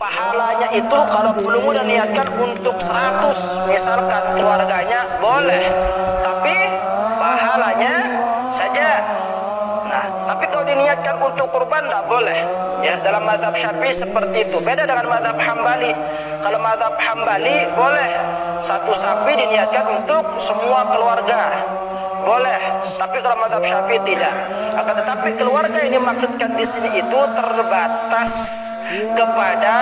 Pahalanya itu kalau belum udah niatkan untuk 100 misalkan keluarganya boleh, tapi pahalanya saja. Nah, tapi kalau diniatkan untuk kurban tidak boleh. Ya, dalam mazhab Syafi'i seperti itu. Beda dengan mazhab Hambali. Kalau mazhab Hambali boleh satu sapi diniatkan untuk semua keluarga. Boleh, tapi kalau mazhab Syafi'i tidak. Akan tetapi keluarga yang dimaksudkan di sini itu terbatas kepada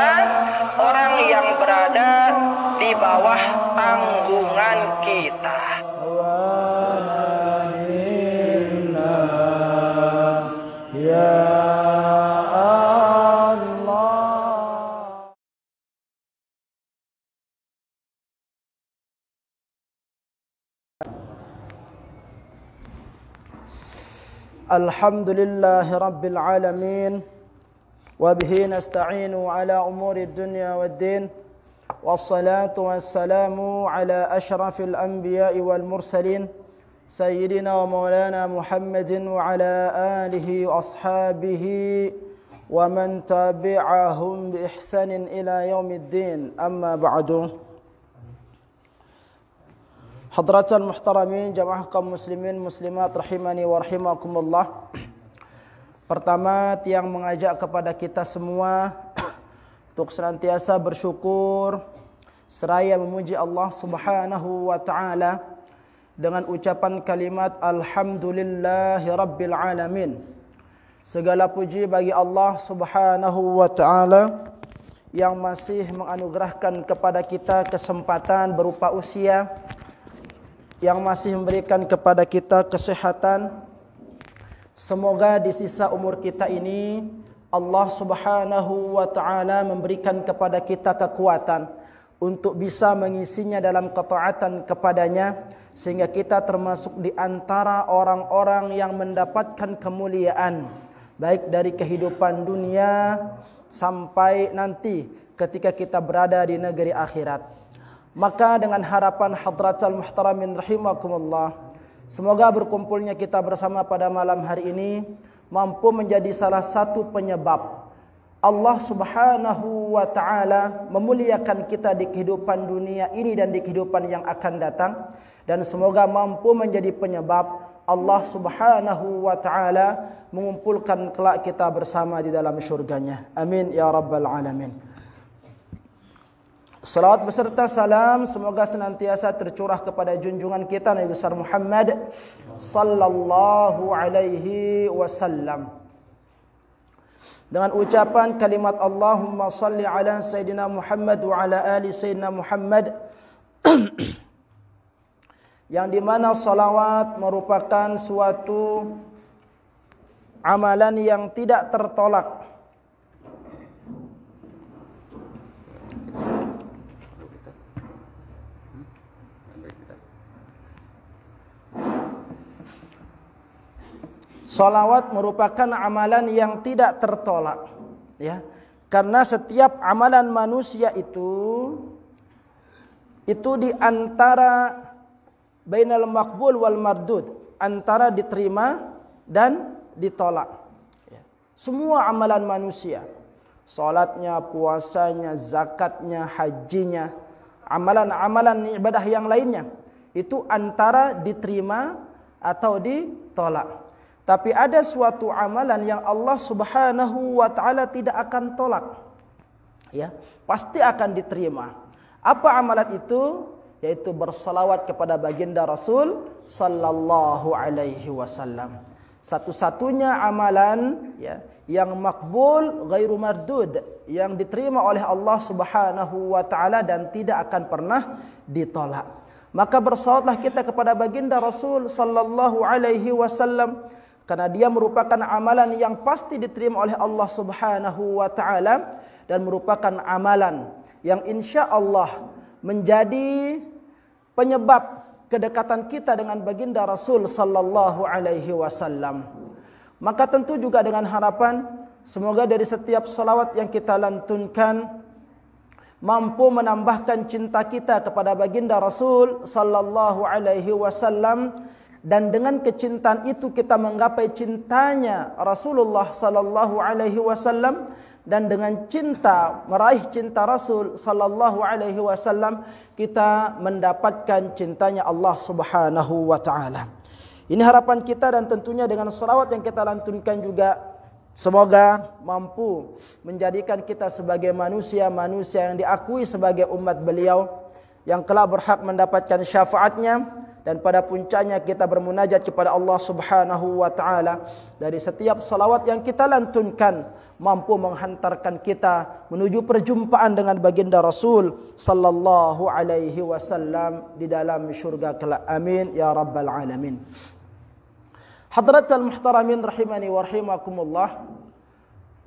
orang yang berada di bawah tanggungan kita. Alhamdulillahi Rabbil Alamin wa bihi nasta'inu ala umuri dunya waddin wassalatu wassalamu ala ashrafil anbiya'i wal mursalin sayyidina wa maulana Muhammadin wa ala alihi wa ashabihi wa man tabi'ahum bi ihsanin ila yaumiddin amma ba'du. Hadratan muhtaramin jamaah kaum muslimin muslimat rahimani wa rahimakumullah. Pertama, tiang mengajak kepada kita semua untuk senantiasa bersyukur seraya memuji Allah Subhanahu wa taala dengan ucapan kalimat alhamdulillahi rabbil alamin. Segala puji bagi Allah Subhanahu wa taala yang masih menganugerahkan kepada kita kesempatan berupa usia, yang masih memberikan kepada kita kesehatan. Semoga di sisa umur kita ini Allah Subhanahu wa taala memberikan kepada kita kekuatan untuk bisa mengisinya dalam ketaatan kepadanya, sehingga kita termasuk di antara orang-orang yang mendapatkan kemuliaan baik dari kehidupan dunia sampai nanti ketika kita berada di negeri akhirat. Maka dengan harapan hadratal muhtaramin rahimakumullah, semoga berkumpulnya kita bersama pada malam hari ini mampu menjadi salah satu penyebab Allah Subhanahu wa taala memuliakan kita di kehidupan dunia ini dan di kehidupan yang akan datang, dan semoga mampu menjadi penyebab Allah Subhanahu wa taala mengumpulkan kelak kita bersama di dalam syurganya. Amin ya rabbal alamin. Salawat beserta salam semoga senantiasa tercurah kepada junjungan kita Nabi besar Muhammad sallallahu alaihi wasallam. Dengan ucapan kalimat Allahumma salli ala Sayyidina Muhammad wa ala ali Sayyidina Muhammad, yang dimana salawat merupakan suatu amalan yang tidak tertolak. Salawat merupakan amalan yang tidak tertolak, ya. Karena setiap amalan manusia itu di antara bainal maqbul wal mardud, antara diterima dan ditolak. Ya. Semua amalan manusia, salatnya, puasanya, zakatnya, hajinya, amalan-amalan ibadah yang lainnya, itu antara diterima atau ditolak. Tapi ada suatu amalan yang Allah Subhanahu wa taala tidak akan tolak. Ya, pasti akan diterima. Apa amalan itu? Yaitu bersalawat kepada baginda Rasul sallallahu alaihi wasallam. Satu-satunya amalan, ya, yang makbul ghairu mardud, yang diterima oleh Allah Subhanahu wa taala dan tidak akan pernah ditolak. Maka bersalawatlah kita kepada baginda Rasul sallallahu alaihi wasallam, karena dia merupakan amalan yang pasti diterima oleh Allah Subhanahu wa taala, dan merupakan amalan yang insya Allah menjadi penyebab kedekatan kita dengan baginda Rasul sallallahu alaihi wasallam. Maka tentu juga dengan harapan semoga dari setiap salawat yang kita lantunkan mampu menambahkan cinta kita kepada baginda Rasul sallallahu alaihi wasallam, dan dengan kecintaan itu kita menggapai cintanya Rasulullah sallallahu alaihi wasallam, dan dengan cinta, meraih cinta Rasul sallallahu alaihi wasallam, kita mendapatkan cintanya Allah Subhanahu wa taala. Ini harapan kita, dan tentunya dengan selawat yang kita lantunkan juga semoga mampu menjadikan kita sebagai manusia-manusia yang diakui sebagai umat beliau, yang kelak berhak mendapatkan syafaatnya, dan pada puncaknya kita bermunajat kepada Allah Subhanahu wa taala. Dari setiap salawat yang kita lantunkan mampu menghantarkan kita menuju perjumpaan dengan baginda Rasul sallallahu alaihi wasallam di dalam syurga kelak. Amin ya rabbal alamin. Hadratal muhtaramin rahimani wa rahimakumullah.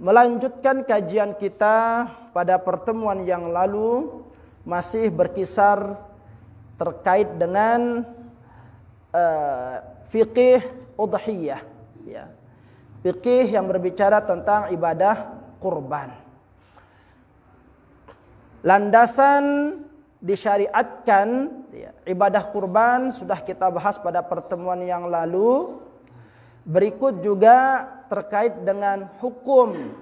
Melanjutkan kajian kita pada pertemuan yang lalu masih berkisar terkait dengan fiqih udhiyah, ya. Fiqih yang berbicara tentang ibadah kurban. Landasan disyariatkan ya, ibadah kurban sudah kita bahas pada pertemuan yang lalu. Berikut juga terkait dengan hukum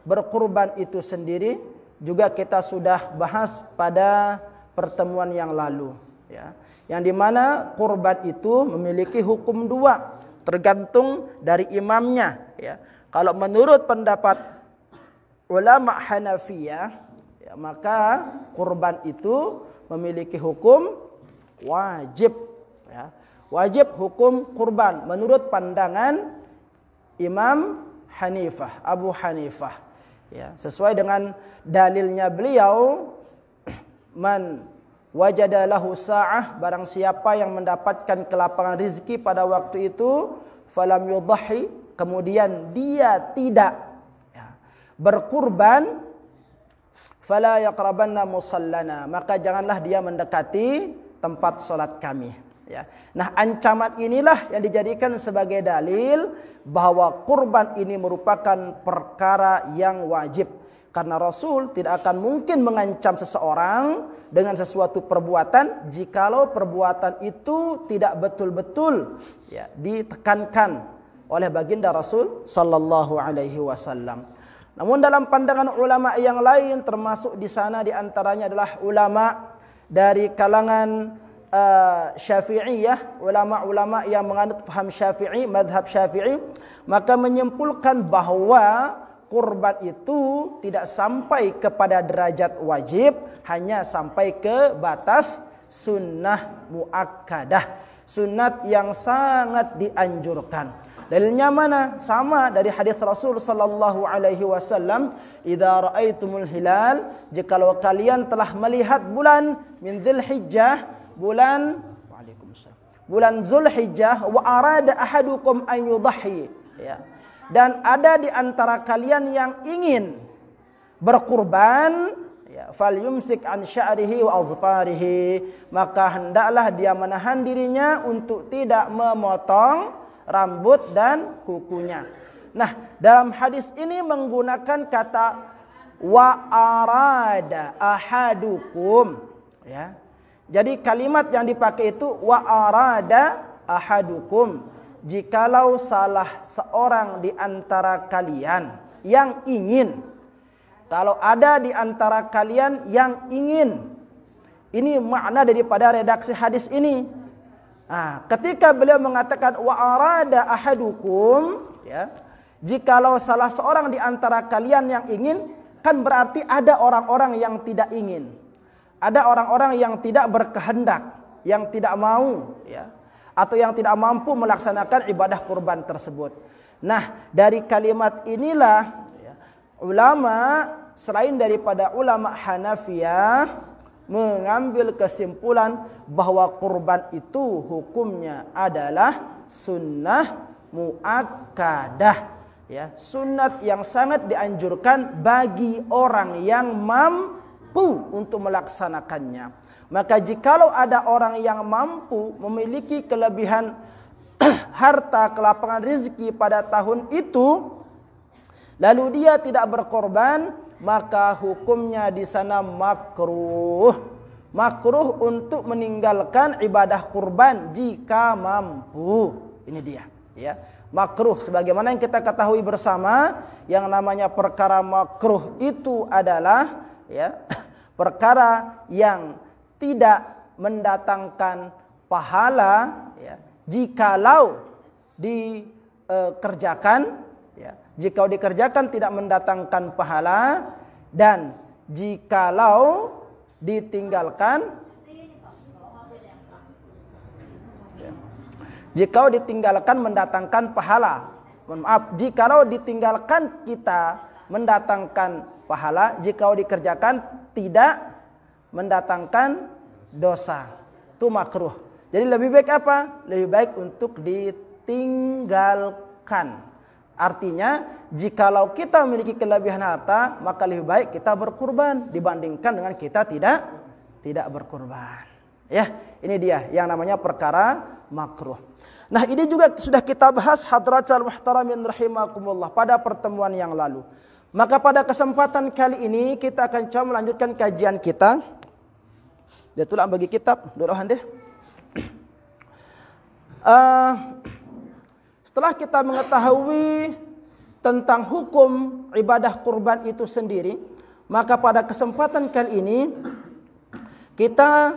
berkurban itu sendiri juga kita sudah bahas pada pertemuan yang lalu, ya. Yang dimana kurban itu memiliki hukum dua, tergantung dari imamnya, ya. Kalau menurut pendapat ulama Hanafiyah, ya, maka kurban itu memiliki hukum wajib, ya. Wajib hukum kurban menurut pandangan Imam Hanifah, Abu Hanifah, ya. Sesuai dengan dalilnya beliau, man wajada lahu sa'ah, barang siapa yang mendapatkan kelapangan rizki pada waktu itu, falam yudhahi, kemudian dia tidak ya, berkurban, fala yaqrabanna musallana, maka janganlah dia mendekati tempat salat kami, ya. Nah, ancaman inilah yang dijadikan sebagai dalil bahwa kurban ini merupakan perkara yang wajib, karena Rasul tidak akan mungkin mengancam seseorang dengan sesuatu perbuatan jikalau perbuatan itu tidak betul-betul ya, ditekankan oleh baginda Rasul sallallahu alaihi wasallam. Namun dalam pandangan ulama yang lain, termasuk di sana di antaranya adalah ulama dari kalangan Syafi'iyah, ulama-ulama yang menganut faham Syafi'i, mazhab Syafi'i, maka menyimpulkan bahwa kurban itu tidak sampai kepada derajat wajib, hanya sampai ke batas sunnah muakkadah, sunat yang sangat dianjurkan. Dalilnya mana? Sama dari hadis Rasul sallallahu alaihi wasallam, "Idza raaitumul hilal", jikalau kalian telah melihat bulan min Dzulhijjah, bulan Zulhijjah, wa arada ahadukum an yudhi, ya. Dan ada di antara kalian yang ingin berkurban, ya, falyumsik an sya'rihi wa azfarihi, maka hendaklah dia menahan dirinya untuk tidak memotong rambut dan kukunya. Nah, dalam hadis ini menggunakan kata wa arada ahadukum, ya. Jadi kalimat yang dipakai itu wa arada ahadukum, jikalau salah seorang di antara kalian yang ingin. Kalau ada di antara kalian yang ingin. Ini makna daripada redaksi hadis ini. Nah, ketika beliau mengatakan wa arada ahadukum, ya, jikalau salah seorang di antara kalian yang ingin, kan berarti ada orang-orang yang tidak ingin. Ada orang-orang yang tidak berkehendak, yang tidak mau, ya, atau yang tidak mampu melaksanakan ibadah kurban tersebut. Nah, dari kalimat inilah ya, ulama selain daripada ulama Hanafiyah mengambil kesimpulan bahwa kurban itu hukumnya adalah sunnah muakkadah, ya, sunat yang sangat dianjurkan bagi orang yang mampu untuk melaksanakannya. Maka jikalau ada orang yang mampu, memiliki kelebihan harta, kelapangan rezeki pada tahun itu, lalu dia tidak berkorban, maka hukumnya di sana makruh. Makruh untuk meninggalkan ibadah kurban jika mampu. Ini dia, ya. makruh. Sebagaimana yang kita ketahui bersama, yang namanya perkara makruh itu adalah ya perkara yang tidak mendatangkan pahala ya, jikalau dikerjakan ya, jikalau dikerjakan tidak mendatangkan pahala, dan jikalau ditinggalkan mendatangkan pahala. Mohon maaf, jikalau ditinggalkan kita mendatangkan pahala, jikalau dikerjakan tidak mendatangkan dosa. Itu makruh. Jadi lebih baik apa? Lebih baik untuk ditinggalkan. Artinya, jikalau kita memiliki kelebihan harta, maka lebih baik kita berkurban dibandingkan dengan kita tidak berkurban. Ya, ini dia yang namanya perkara makruh. Nah, ini juga sudah kita bahas hadratul muhtaramin rahimakumullah pada pertemuan yang lalu. Maka pada kesempatan kali ini kita akan coba melanjutkan kajian kita. Dia tulang bagi kitab, doahan deh. Setelah kita mengetahui tentang hukum ibadah kurban itu sendiri, maka pada kesempatan kali ini kita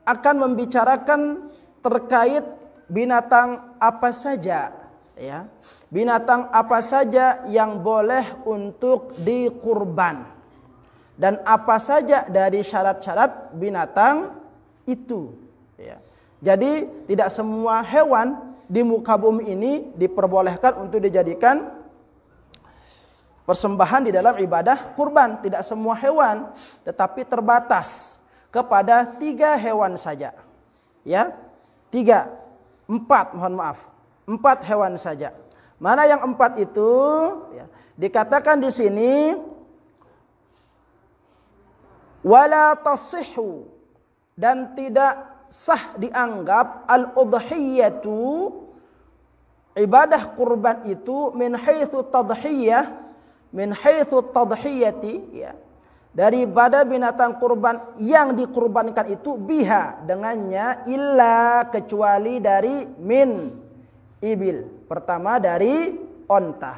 akan membicarakan terkait binatang apa saja ya. Binatang apa saja yang boleh untuk dikurban dan apa saja dari syarat-syarat binatang itu ya. Jadi tidak semua hewan di muka bumi ini diperbolehkan untuk dijadikan persembahan di dalam ibadah kurban. Tidak semua hewan, tetapi terbatas kepada 3 hewan saja. Ya, 4 mohon maaf, 4 hewan saja. Mana yang 4 itu? Ya, dikatakan di sini wala tasihhu, dan tidak sah dianggap al-udhiyatu, ibadah kurban itu min haitsu tadhiyati ya, daripada binatang kurban yang dikurbankan itu biha dengannya, illa kecuali dari min ibil, pertama dari onta,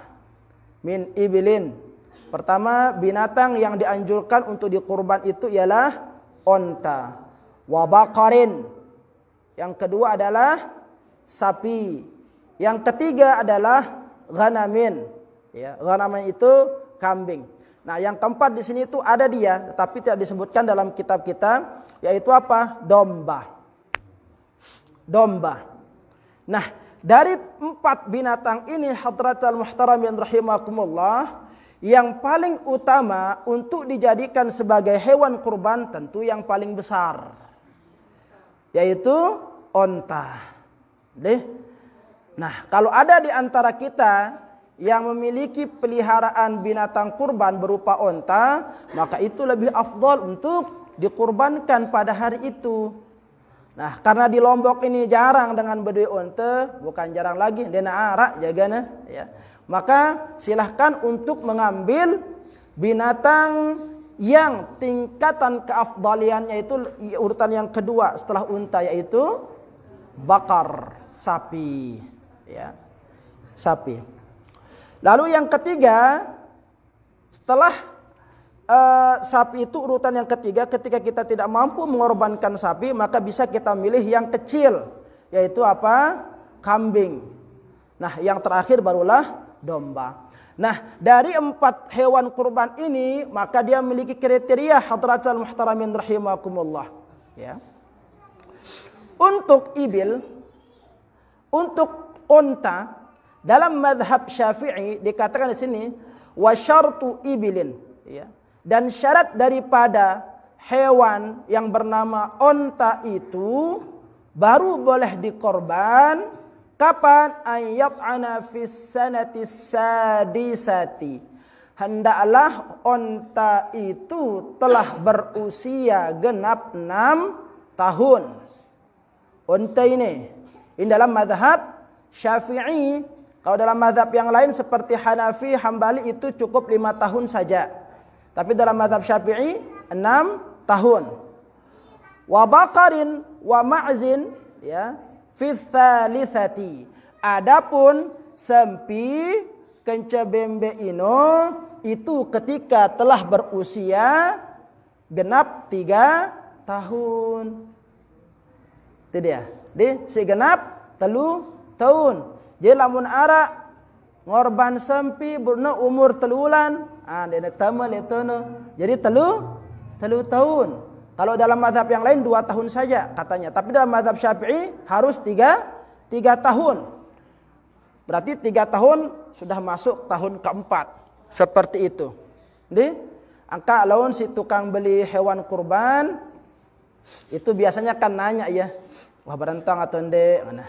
min ibilin, pertama binatang yang dianjurkan untuk dikurban itu ialah onta, wa baqarin, yang kedua adalah sapi, yang ketiga adalah ghanamin ya, ghanamin itu kambing. Nah, yang keempat di sini itu ada dia, tetapi tidak disebutkan dalam kitab kita, yaitu apa? Domba. Nah, dari 4 binatang ini hadratul muhtaramin rahimakumullah, yang paling utama untuk dijadikan sebagai hewan kurban tentu yang paling besar, yaitu onta. Nah, kalau ada di antara kita yang memiliki peliharaan binatang kurban berupa onta, maka itu lebih afdal untuk dikurbankan pada hari itu. Nah, karena di Lombok ini jarang dengan bedui onta, bukan jarang lagi, dia arak jagana ya. Maka silahkan untuk mengambil binatang yang tingkatan keafdaliannya itu urutan yang kedua setelah unta, yaitu bakar, sapi ya. Sapi. Lalu yang ketiga, setelah sapi itu urutan yang ketiga, ketika kita tidak mampu mengorbankan sapi, maka bisa kita milih yang kecil, yaitu apa? Kambing. Nah, yang terakhir barulah domba. Nah, dari 4 hewan kurban ini, maka dia memiliki kriteria hadratul muhtaramin rahimakumullah ya. Untuk ibil, untuk unta, dalam mazhab Syafi'i dikatakan di sini wa syartu ibilin ya. Dan syarat daripada hewan yang bernama onta itu baru boleh dikorban kapan? Ayat'ana fis sanati sadisati, hendaklah onta itu telah berusia genap 6 tahun. Onta ini dalam mazhab Syafi'i. Kalau dalam mazhab yang lain seperti Hanafi, Hambali itu cukup 5 tahun saja. Tapi dalam mazhab Syafi'i 6 tahun. Wa baqarin wa ma'zin ya fi tsalitsati, Adapun sempi kencebembe ino itu ketika telah berusia genap 3 tahun. Itu dia. Di si genap 3 tahun. Jadi lamun ara ngorban sempi burna umur 3 bulan, dia tamal itu no. Jadi 3 tahun. Kalau dalam mazhab yang lain 2 tahun saja katanya. Tapi dalam mazhab Syafi'i harus 3 tahun. Berarti 3 tahun sudah masuk tahun keempat. Seperti itu. Di angka lawan si tukang beli hewan kurban itu biasanya kan nanya ya, wah berentang atau ende mana?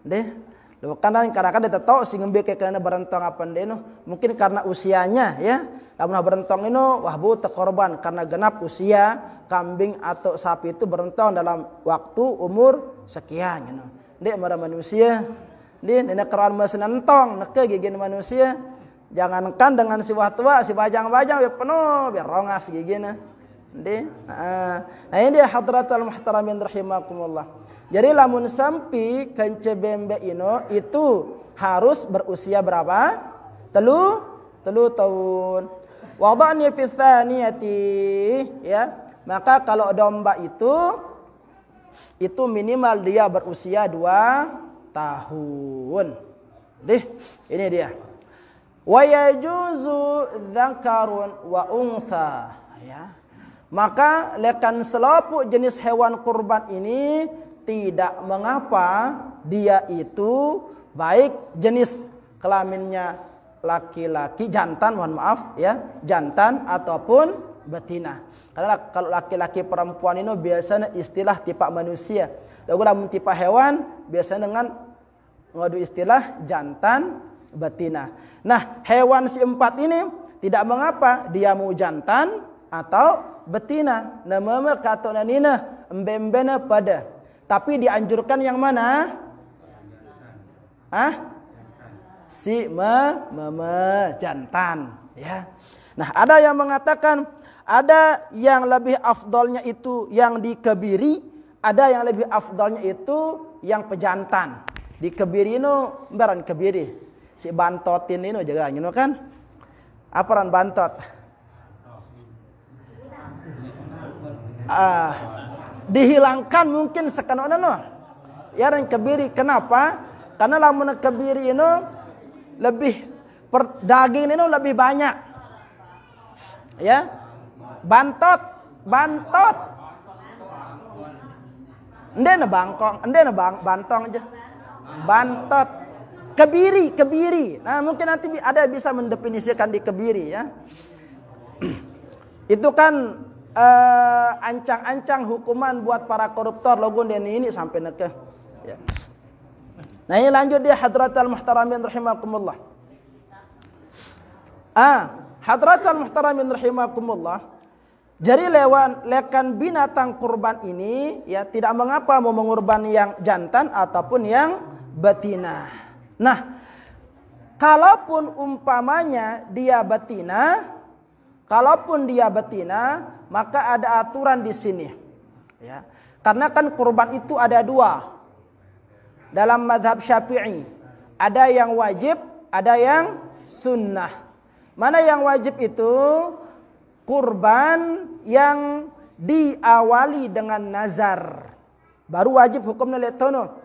Deh, lo kan kadang-kadang dia tahu sih ngambil kayak karena berentang apa ende no. Mungkin karena usianya ya. Lamun berentang ini wah bu korban karena genap usia kambing atau sapi itu berentang dalam waktu umur sekian you know. Dek marah manusia. Dia nenek keran mesin entong neke gigi manusia. Jangankan dengan si wah tua, si bajang-bajang biar penuh, biar rongas gigi nah ini dia hadratul muhtaramin rahimakumullah. Jadi lamun sampi kencebembe ino itu harus berusia berapa? 3 tahun. Wada'ni fi tsaniyati ya. Maka kalau domba itu minimal dia berusia 2 tahun. Ini dia. Wa yajuzu dzakarun wa untha ya. Maka lekan selaput jenis hewan kurban ini tidak mengapa dia itu baik jenis kelaminnya laki-laki jantan, mohon maaf ya, jantan ataupun betina. Karena kalau laki-laki perempuan ini biasanya istilah tipe manusia. Lalu tipe hewan biasanya dengan ngadu istilah jantan betina. Nah, hewan si 4 ini tidak mengapa dia mau jantan atau betina. Nama kata nanina embembena pada. Tapi dianjurkan yang mana? Si jantan ya. Nah, ada yang mengatakan ada yang lebih afdolnya itu yang dikebiri, ada yang lebih afdolnya itu yang pejantan. Dikebiri itu baran kebiri. Si bantotin ini juga kan? Aparan bantot? Dihilangkan mungkin sekarang ya dan kebiri. Kenapa? Karena lamun kebiri ini lebih daging ini lebih banyak ya. Bantot endena bangkong, endena bantong aja. Bantot kebiri. Nah, mungkin nanti ada bisa mendefinisikan di kebiri ya. Itu kan ancang-ancang hukuman buat para koruptor logon dan ini sampai neke ya. Nah, ini lanjut dia hadratul muhtaramin rahimakumullah. Hadratul muhtaramin rahimakumullah. Jadi lekan binatang kurban ini ya tidak mengapa mau mengurban yang jantan ataupun yang betina. Nah, kalaupun umpamanya dia betina, maka ada aturan di sini. Ya. Karena kan kurban itu ada 2. Dalam mazhab Syafi'i, ada yang wajib, ada yang sunnah. Mana yang wajib itu? Kurban yang diawali dengan nazar. Baru wajib hukumnya letono.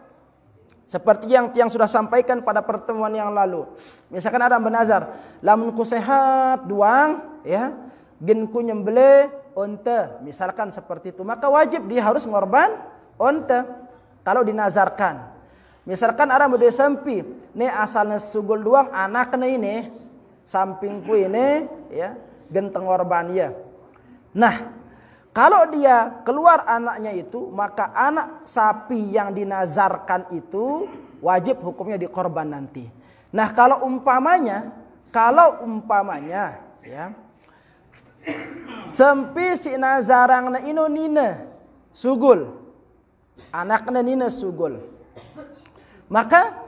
Seperti yang sudah sampaikan pada pertemuan yang lalu. Misalkan ada bernazar, lamun ku sehat duang ya, gen ku nyembelih unta, misalkan seperti itu, maka wajib dia harus ngorban unta kalau dinazarkan. Misalkan ada mode sempi, nih asalnya sugul duang anaknya ini, sampingku ini ya, genteng ngorban ya. Nah, kalau dia keluar anaknya itu, maka anak sapi yang dinazarkan itu wajib hukumnya dikorban nanti. Nah, kalau umpamanya ya, sempi si nazarangna ino nina sugul, anaknya nina sugul, maka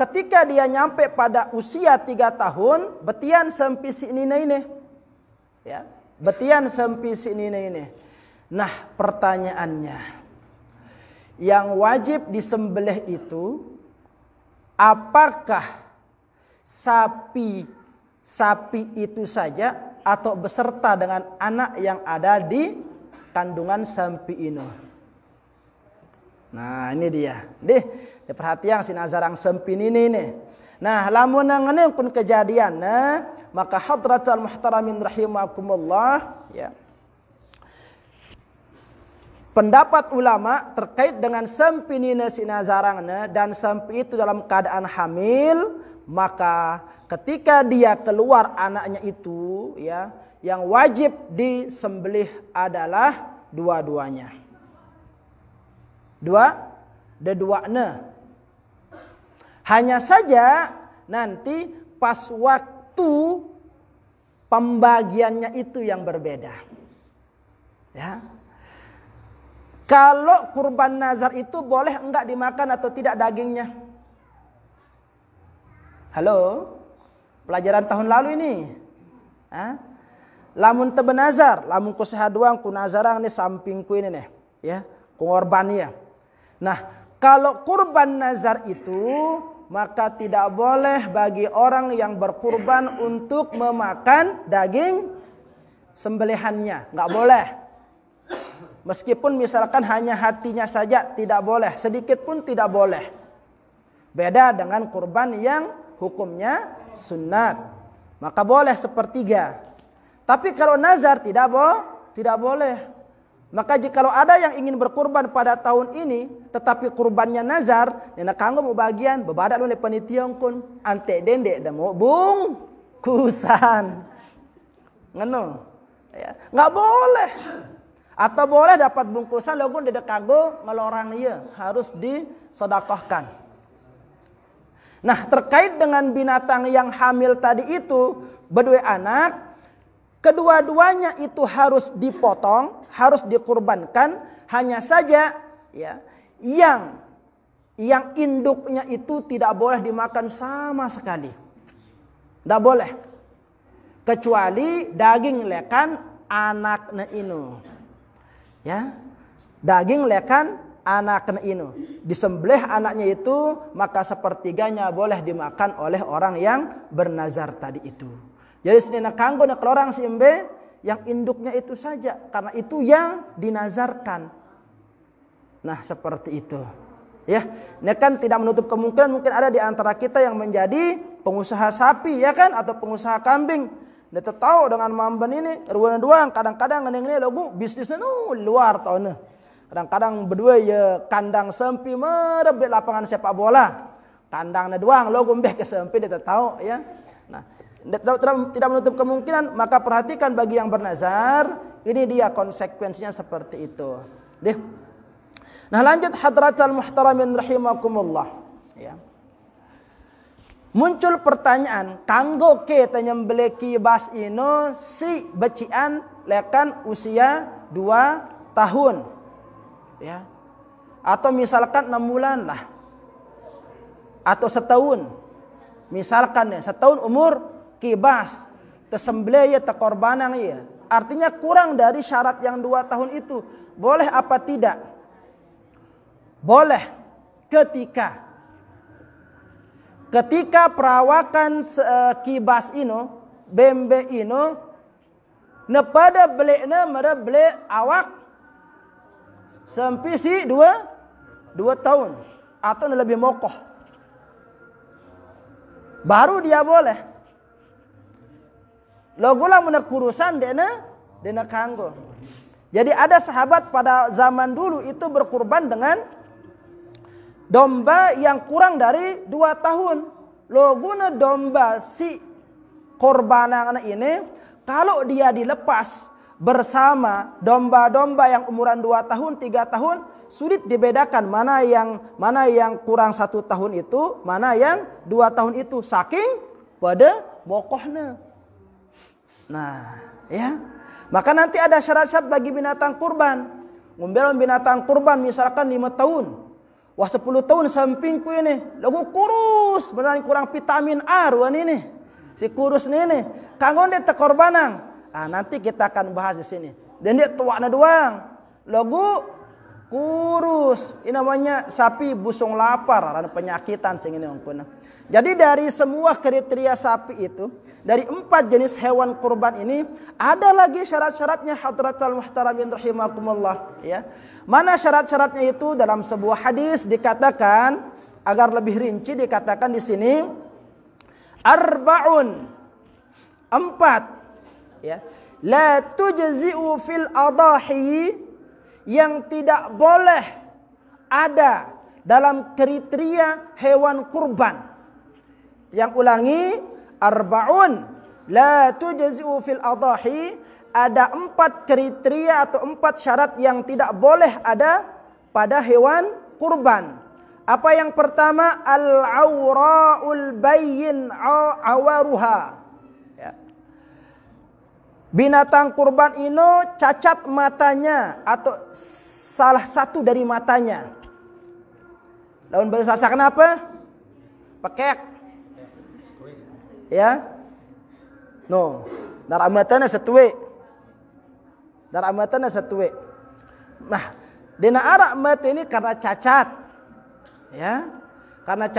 ketika dia nyampe pada usia 3 tahun, betian sempi si nina ini, ya. Betian sempi ini. Nah, pertanyaannya, yang wajib disembelih itu apakah sapi itu saja atau beserta dengan anak yang ada di kandungan sapi ini. Nah, ini dia. Perhatian si nazarang sapi ini nih. Nah, lamun ngene pun kejadian, maka hadratul muhtaramin rahimakumullah, ya. Pendapat ulama terkait dengan sapi nina si nazarangna dan sapi itu dalam keadaan hamil, maka ketika dia keluar anaknya itu, ya, yang wajib disembelih adalah dua-duanya. Dua-duanya. Hanya saja nanti pas waktu pembagiannya itu yang berbeda. Ya. Kalau kurban nazar itu boleh enggak dimakan atau tidak dagingnya? Halo? Pelajaran tahun lalu ini. Hah? Lamun tebe nazar, lamun ku sehaduang ku nazarang nih sampingku ini nih, ya, ku korbannya. Nah, kalau kurban nazar itu maka tidak boleh bagi orang yang berkurban untuk memakan daging sembelihannya, enggak boleh. Meskipun misalkan hanya hatinya saja tidak boleh, sedikit pun tidak boleh. Beda dengan kurban yang hukumnya sunat, maka boleh sepertiga. Tapi kalau nazar tidak boleh. Maka jikalau ada yang ingin berkurban pada tahun ini, tetapi kurbannya nazar, nena kanggo mau bagian, bebadak oleh panitia kun, ante dendek demo bungkusan, ngeno, ya, nggak boleh. Atau boleh dapat bungkusan logun dedek kanggo ngelorang iya, harus disedekahkan. Nah, terkait dengan binatang yang hamil tadi itu berdua anak, kedua-duanya itu harus dipotong, harus dikurbankan. Hanya saja, ya, yang induknya itu tidak boleh dimakan sama sekali, tidak boleh, kecuali daging lekan anaknya ini. Ya, daging lekan anaknya ini disembelih anaknya itu, maka sepertiganya boleh dimakan oleh orang yang bernazar tadi itu. Jadi sini kanggo nak orang simbe yang induknya itu saja, karena itu yang dinazarkan. Nah, seperti itu. Ya, ini kan tidak menutup kemungkinan mungkin ada di antara kita yang menjadi pengusaha sapi, ya kan, atau pengusaha kambing. Dia tahu dengan mamban ini ruang doang, kadang-kadang ngene logo bisnisnya luar tahun. Kadang-kadang berdua ya kandang sempi merep di lapangan sepak bola. Kandangnya doang logo mbeh ke sempi, dia tahu, ya. Nah, tidak menutup kemungkinan, maka perhatikan bagi yang bernazar, ini dia konsekuensinya seperti itu. Deh. Nah, lanjut hadratul muhtaramin rahimakumullah, ya. Muncul pertanyaan, kanggo kita nyembelih kibas ino si becian lekan usia 2 tahun. Ya. Atau misalkan 6 bulan lah. Atau setahun. Misalkan ya, setahun umur kibas, tersembelih ya, tekorbanang ya. Artinya kurang dari syarat yang 2 tahun itu. Boleh apa tidak? Boleh ketika perawakan kibas ino, bembe ino, nepada belekna mera belek awak sampai si 2 tahun atau lebih mokoh, baru dia boleh. Logolah mena kurusan dena kanggo. Jadi ada sahabat pada zaman dulu itu berkurban dengan domba yang kurang dari 2 tahun. Loguna domba si korbanan ini, kalau dia dilepas bersama domba-domba yang umuran 2 tahun, 3 tahun, sulit dibedakan mana yang kurang 1 tahun itu, mana yang 2 tahun itu, saking pada bokohnya. Nah, ya. Maka nanti ada syarat-syarat bagi binatang kurban. Ngumbel binatang kurban misalkan 5 tahun. Wah 10 tahun sampingku ini, lagu kurus, beneran kurang vitamin A ruan ini. Si kurus ini, kanggo dia tekorbanang. Nanti kita akan bahas di sini. Dan dia tuakna doang. Lagu kurus. Ini namanya sapi busung lapar, ada penyakitan sing ini ongkuna. Jadi dari semua kriteria sapi itu, dari 4 jenis hewan kurban ini, ada lagi syarat-syaratnya hadratal muhtaramin rahimakumullah, ya. Mana syarat-syaratnya itu? Dalam sebuah hadis dikatakan, agar lebih rinci dikatakan di sini, arba'un, 4, ya. La tujzi'u fil adahi, yang tidak boleh ada dalam kriteria hewan kurban. Yang ulangi, arba'un la tujzi'u fil adahi, ada 4 kriteria atau 4 syarat yang tidak boleh ada pada hewan kurban. Apa yang pertama? Al-awra'ul bayyin awaruha. Ya. Binatang kurban ini cacat matanya atau salah satu dari matanya. Lawan bahasa kenapa? Pekek. Ya, no, daramatana setue, Nah, dina arak mati ini karena cacat, ya, karena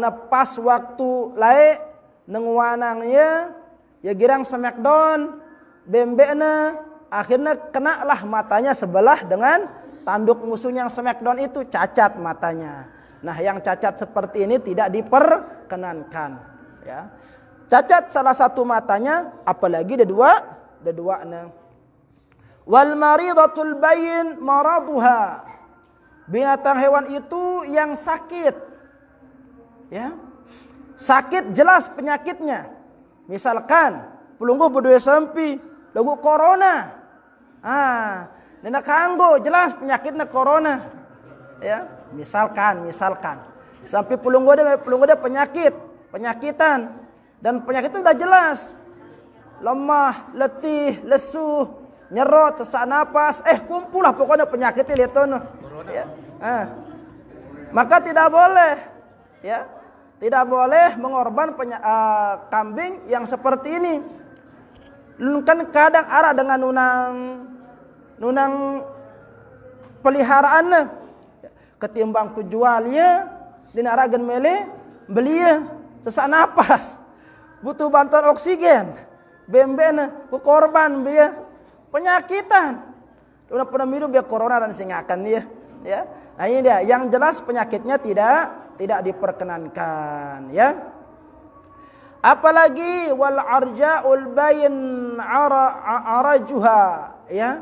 pas waktu lae nengwanangnya, ya girang smackdown, bembekna, akhirnya kena lah matanya sebelah dengan tanduk musuhnya yang smackdown itu, cacat matanya. Nah, yang cacat seperti ini tidak diperkenankan. Ya, cacat salah satu matanya, apalagi dua-duanya. Wal maridatul bayyin maraduha, binatang hewan itu yang sakit, ya, sakit jelas penyakitnya. Misalkan pelungguh berdua sampi lagu corona, nena kanggo jelas penyakitnya corona, ya, misalkan sampai pelungguh dia penyakitan, dan penyakit itu udah jelas, lemah, letih, lesu, nyerot, sesak napas, kumpul lah pokoknya penyakitnya lihat tuh, ya. Maka tidak boleh, ya, tidak boleh mengorban kambing yang seperti ini. Kan kadang arah dengan nunang peliharaannya, ketimbang kujualnya, dinaragan mele belinya. Sesak napas, butuh bantuan oksigen, bembena, ku korban dia penyakitan. Udah pernah minum biar corona dan singakan dia, ya. Nah ini dia, yang jelas penyakitnya tidak diperkenankan, ya. Apalagi wal arja'ul bayin arajuha, ya,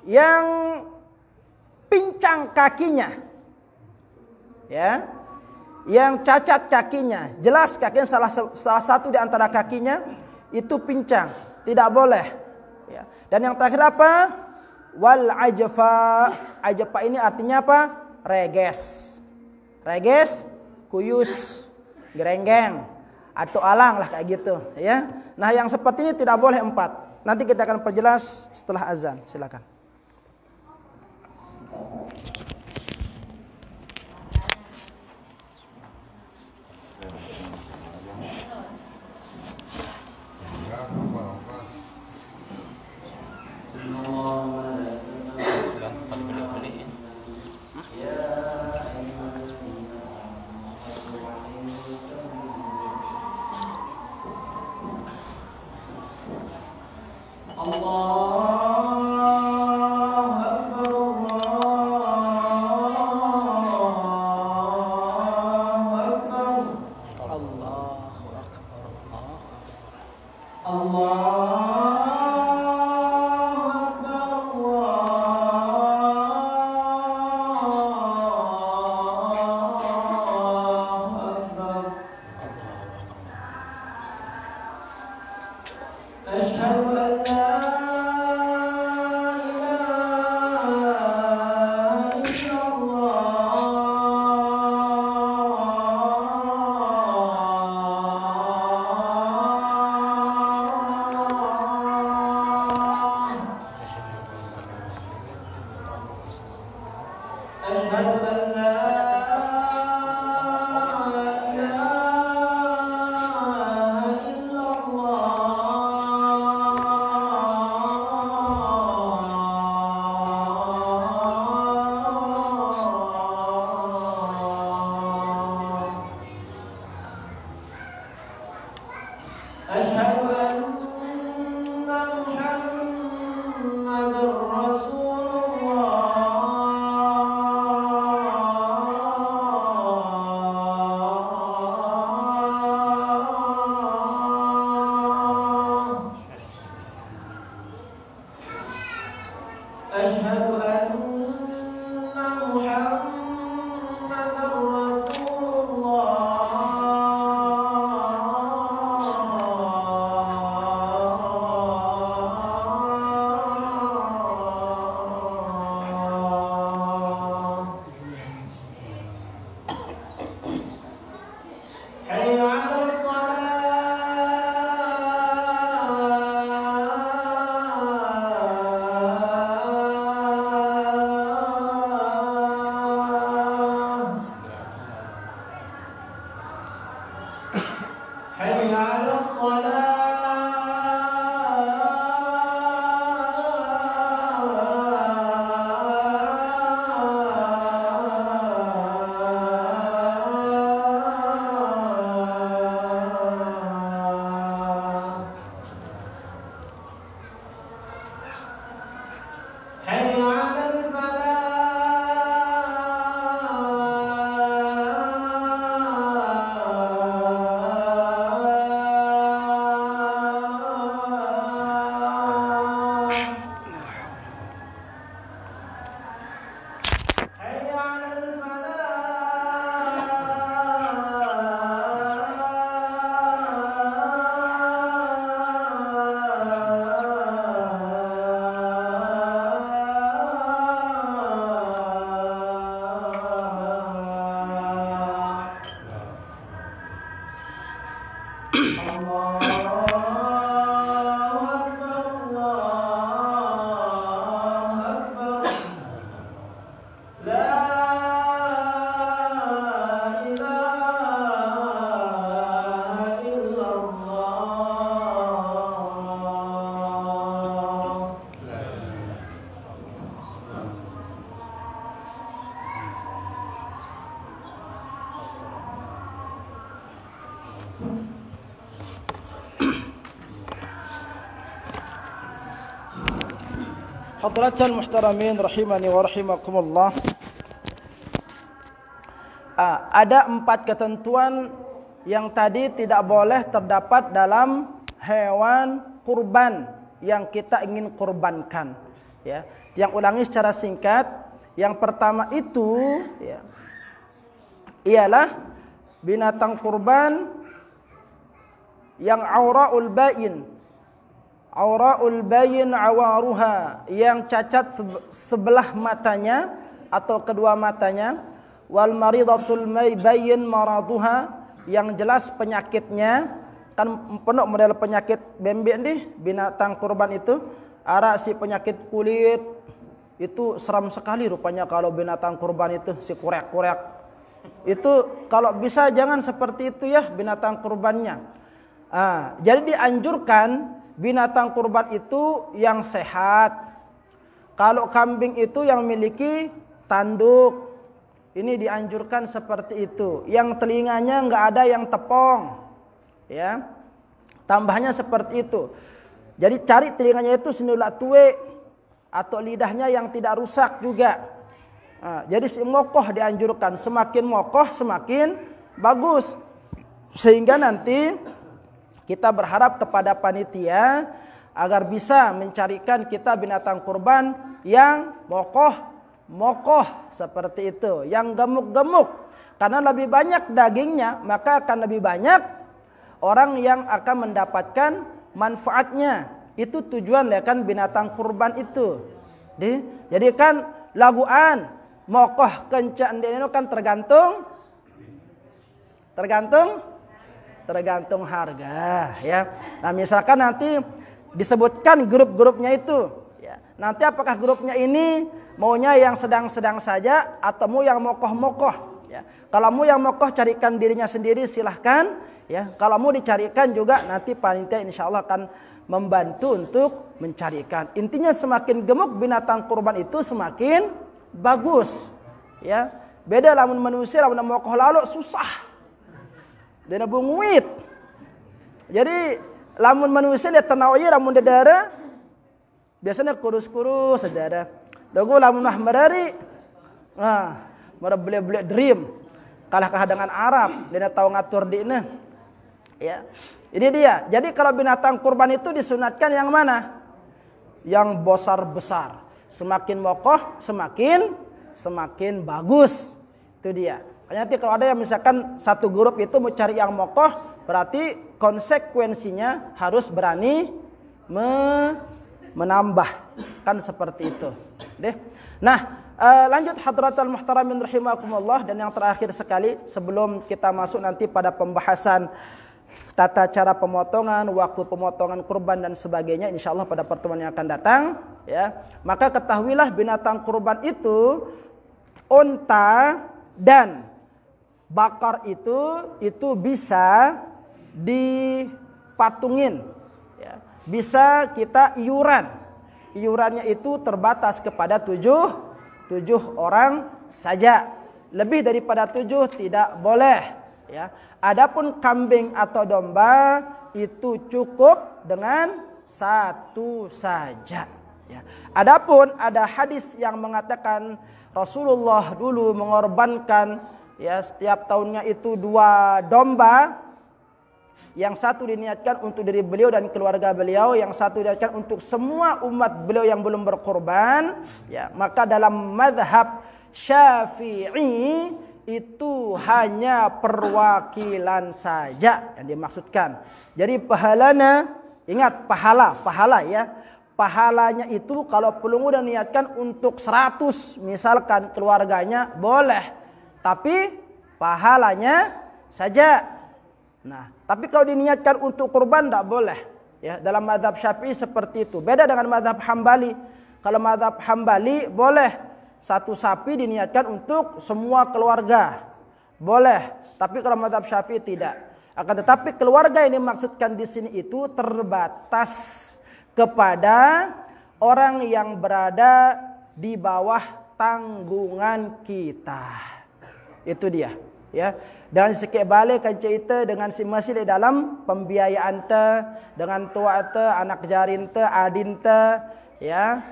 yang pincang kakinya, ya. Yang cacat kakinya, jelas kakinya salah satu di antara kakinya itu pincang, tidak boleh. Ya. Dan yang terakhir apa? Wal ajfa. Ajfa ini artinya apa? Reges, kuyus, gerenggeng, atau alang lah kayak gitu. Ya. Nah yang seperti ini tidak boleh 4. Nanti kita akan perjelas setelah azan. Silakan. Hadratul muhtaramin rahimani wa rahimakumullah. Ada 4 ketentuan yang tadi tidak boleh terdapat dalam hewan kurban yang kita ingin kurbankan. Ya, yang ulangi secara singkat. Yang pertama itu ya, ialah binatang kurban yang auraul bayin. Auraul bayin awaruha, yang cacat sebelah matanya atau kedua matanya. Wal maridatul bayin maraduha, yang jelas penyakitnya. Kan penuh model penyakit bembek nih binatang kurban itu. Ada si penyakit kulit, itu seram sekali rupanya kalau binatang kurban itu, si kurek-kurek. Itu kalau bisa jangan seperti itu ya binatang kurbannya. Jadi dianjurkan binatang kurban itu yang sehat. Kalau kambing itu yang memiliki tanduk. Ini dianjurkan seperti itu. Yang telinganya enggak ada yang tepong. Ya. Tambahnya seperti itu. Jadi cari telinganya itu senulak tuwe atau lidahnya yang tidak rusak juga. Jadi si mokoh dianjurkan, semakin mokoh semakin bagus. Sehingga nanti kita berharap kepada panitia agar bisa mencarikan kita binatang kurban yang mokoh seperti itu, yang gemuk-gemuk. Karena lebih banyak dagingnya, maka akan lebih banyak orang yang akan mendapatkan manfaatnya. Itu tujuan ya kan binatang kurban itu. Jadi kan laguan mokoh kencang itu kan tergantung harga ya. Nah, misalkan nanti disebutkan grup-grupnya itu ya. Nanti apakah grupnya ini maunya yang sedang-sedang saja atau mau yang mokoh-mokoh ya. Kalau mau yang mokoh carikan dirinya sendiri silahkan ya. Kalau mau dicarikan juga nanti panitia insyaallah akan membantu untuk mencarikan. Intinya semakin gemuk binatang kurban itu semakin bagus ya. Beda lamun manusia lamun mokoh lalu susah. Dia bunguit. Jadi lamun manusia dia tenawaya lamun dadara biasanya kurus-kurus saudara. Dagu lamun mah merari. Merebele-bele dream. Kalah dengan Arab, dia tahu ngatur diina. Ya. Ini dia. Jadi kalau binatang kurban itu disunatkan yang mana? Yang besar-besar. Semakin mokoh semakin bagus. Itu dia. Nanti kalau ada yang misalkan satu grup itu mau cari yang mokoh, berarti konsekuensinya harus berani menambah. Kan seperti itu. Nah, lanjut hadratul muhtaramin rahimakumullah, dan yang terakhir sekali sebelum kita masuk nanti pada pembahasan tata cara pemotongan, waktu pemotongan kurban dan sebagainya insyaallah pada pertemuan yang akan datang ya. Maka ketahuilah binatang kurban itu unta dan bakar itu bisa dipatungin ya. Bisa kita iurannya itu terbatas kepada 7 orang saja. Lebih daripada 7 tidak boleh ya. Adapun kambing atau domba itu cukup dengan 1 saja ya. Adapun ada hadis yang mengatakan Rasulullah dulu mengorbankan ya setiap tahunnya itu 2 domba. Yang satu diniatkan untuk diri beliau dan keluarga beliau, yang satu diniatkan untuk semua umat beliau yang belum berkorban ya. Maka dalam mazhab Syafi'i itu hanya perwakilan saja yang dimaksudkan. Jadi pahalanya, ingat pahala ya. Pahalanya itu kalau pelungu dan niatkan untuk 100 misalkan keluarganya boleh. Tapi pahalanya saja. Nah, tapi kalau diniatkan untuk kurban tidak boleh. Ya, dalam mazhab Syafi'i seperti itu. Beda dengan mazhab Hambali. Kalau mazhab Hambali boleh 1 sapi diniatkan untuk semua keluarga. Boleh. Tapi kalau mazhab Syafi'i tidak. Akan tetapi keluarga yang dimaksudkan di sini itu terbatas kepada orang yang berada di bawah tanggungan kita. Itu dia, ya. Dan sikit balik kan cerita dengan si masih di dalam pembiayaan te, dengan tua te, anak jarin te, adin te, ya.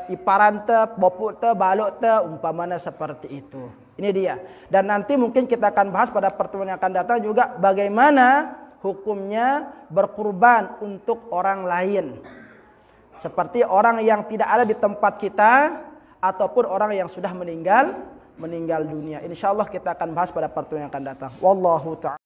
iparan te, bopuk te, baluk te, umpamanya seperti itu. Ini dia. Dan nanti mungkin kita akan bahas pada pertemuan yang akan datang juga bagaimana hukumnya berkurban untuk orang lain. Seperti orang yang tidak ada di tempat kita ataupun orang yang sudah meninggal dunia. Insyaallah kita akan bahas pada pertemuan yang akan datang. Wallahu ta'ala.